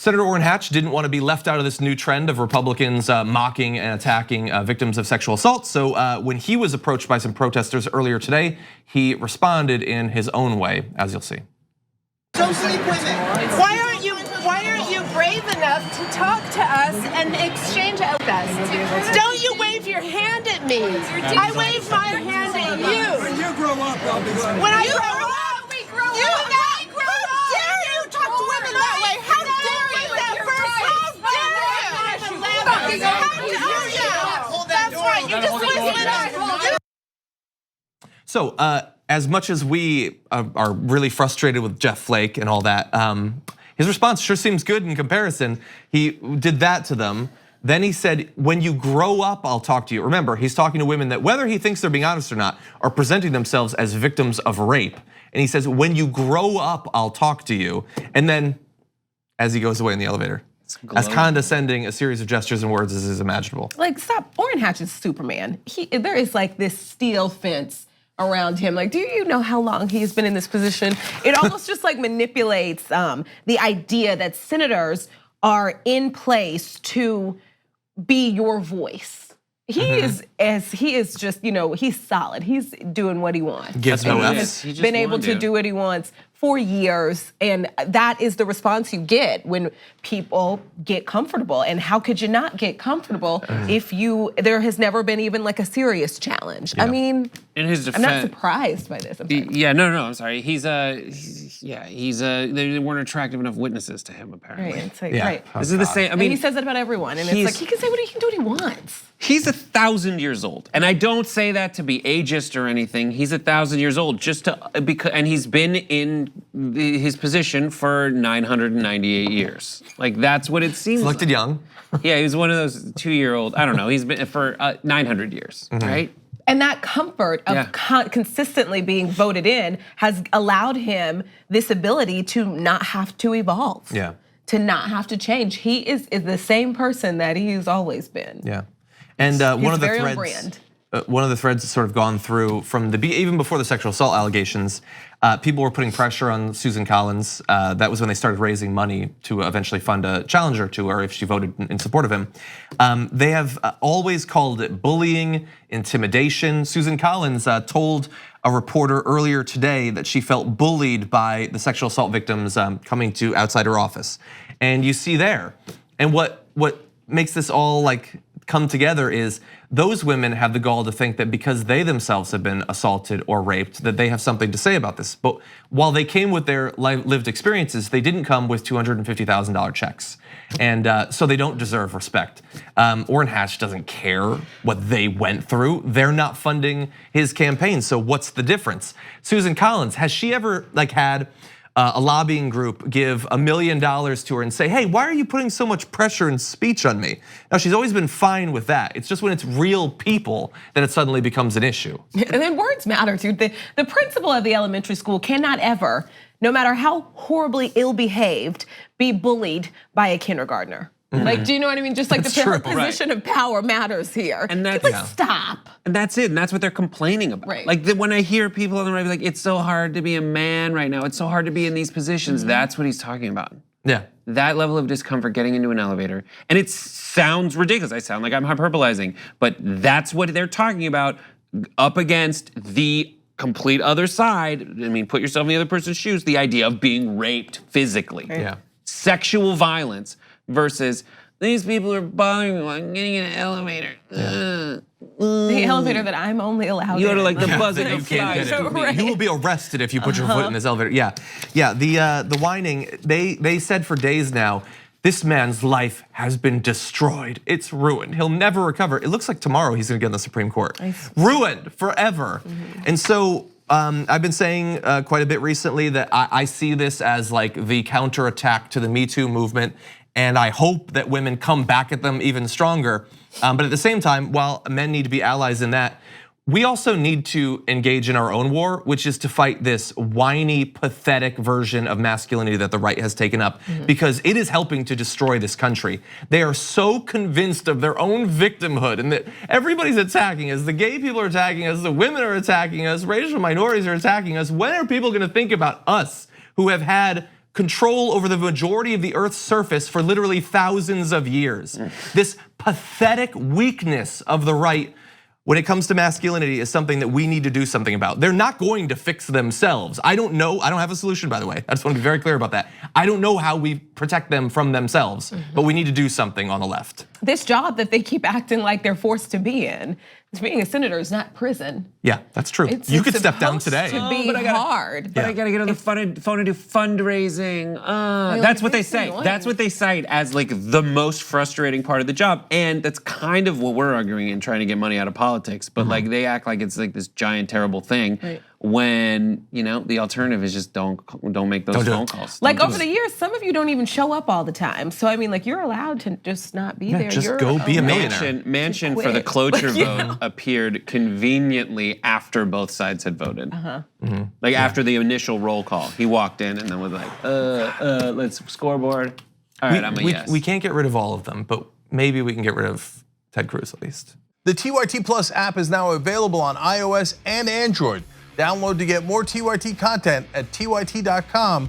Senator Orrin Hatch didn't want to be left out of this new trend of Republicans mocking and attacking victims of sexual assault. So when he was approached by some protesters earlier today, he responded in his own way, as you'll see. Don't sleep with it. Why aren't you brave enough to talk to us and exchange with us? Don't you wave your hand at me. I wave my hand at you. When you grow up, I'll be like, When I grow up, we grow up. How dare you talk to women that way? How dare you? That first, how dare you? That's right. You just listen. So as much as we are really frustrated with Jeff Flake and all that, his response sure seems good in comparison. He did that to them. Then he said, when you grow up, I'll talk to you. Remember, he's talking to women that whether he thinks they're being honest or not, are presenting themselves as victims of rape. And he says, when you grow up, I'll talk to you. And then as he goes away in the elevator, as condescending a series of gestures and words as is imaginable. Like, stop, Orrin Hatch is Superman. There is like this steel fence around him. Like, do you know how long he's been in this position? It almost just like manipulates the idea that senators are in place to be your voice. He is just, he's solid. He's doing what he wants. Gives no F's. He's been able to do what he wants for years, and that is the response you get when people get comfortable. And how could you not get comfortable if there has never been even like a serious challenge? Yeah. I mean, in his defense, I'm not surprised by this. Yeah, no, I'm sorry. There weren't attractive enough witnesses to him apparently. Right, it's like, right. This is the same. I mean, and he says that about everyone, and it's like he can say what he can do what he wants. He's 1,000 years old, and I don't say that to be ageist or anything. He's 1,000 years old, and he's been in his position for 998 years. Like that's what it seems. Elected like. young. Yeah, he was one of those 2-year-old. I don't know. He's been for 900 years, right? And that comfort of consistently being voted in has allowed him this ability to not have to evolve. Yeah. To not have to change. He is the same person that he's always been. Yeah. And one of the threads that's sort of gone through from even before the sexual assault allegations, people were putting pressure on Susan Collins. That was when they started raising money to eventually fund a challenger to her if she voted in support of him. They have always called it bullying, intimidation. Susan Collins told a reporter earlier today that she felt bullied by the sexual assault victims coming to outside her office. And you see there, and what makes this all like come together is those women have the gall to think that because they themselves have been assaulted or raped, that they have something to say about this. But while they came with their lived experiences, they didn't come with $250,000 checks. And so they don't deserve respect. Orrin Hatch doesn't care what they went through. They're not funding his campaign, so what's the difference? Susan Collins, has she ever had a lobbying group give $1 million to her and say, hey, why are you putting so much pressure and speech on me? Now, she's always been fine with that. It's just when it's real people that it suddenly becomes an issue. And then words matter too. The principal of the elementary school cannot ever, no matter how horribly ill-behaved, be bullied by a kindergartner. Like, do you know what I mean? Just like the position of power matters here. And that's stop. And that's it. And that's what they're complaining about. Right. Like when I hear people on the right, like, it's so hard to be a man right now. It's so hard to be in these positions. That's what he's talking about. Yeah. That level of discomfort getting into an elevator. And it sounds ridiculous. I sound like I'm hyperbolizing, but that's what they're talking about up against the complete other side. I mean, put yourself in the other person's shoes. The idea of being raped physically. Yeah. Sexual violence. Versus these people are bothering me while I'm getting in an elevator. The elevator that I'm only allowed You go to in. like the buzzer. You can't get it. You will be arrested if you put your foot in this elevator. Yeah. The whining. They said for days now, this man's life has been destroyed. It's ruined. He'll never recover. It looks like tomorrow he's gonna get in the Supreme Court. Ruined forever. And so I've been saying quite a bit recently that I see this as like the counterattack to the Me Too movement. And I hope that women come back at them even stronger. But at the same time, while men need to be allies in that, we also need to engage in our own war, which is to fight this whiny, pathetic version of masculinity that the right has taken up, because it is helping to destroy this country. They are so convinced of their own victimhood and that everybody's attacking us. The gay people are attacking us, the women are attacking us, racial minorities are attacking us. When are people gonna think about us who have had control over the majority of the Earth's surface for literally thousands of years. This pathetic weakness of the right when it comes to masculinity is something that we need to do something about. They're not going to fix themselves. I don't know, I don't have a solution, by the way. I just want to be very clear about that. I don't know how we protect them from themselves, but we need to do something on the left. This job that they keep acting like they're forced to be in, being a senator is not prison. Yeah, that's true. You could step down today. To be hard. But I gotta get on the phone and do fundraising. That's what they say. That's what they cite as like the most frustrating part of the job, and that's kind of what we're arguing in trying to get money out of politics. But like they act like it's like this giant terrible thing. When the alternative is just don't make those phone calls. Like over the years, some of you don't even show up all the time. So I mean, like you're allowed to just not be there. Just go be a millionaire. Manchin for the cloture vote appeared conveniently after both sides had voted. Like after the initial roll call, he walked in and then was like, let's scoreboard. All right, I'm a yes. We can't get rid of all of them, but maybe we can get rid of Ted Cruz at least. The TYT Plus app is now available on iOS and Android. Download to get more TYT content at tyt.com/app.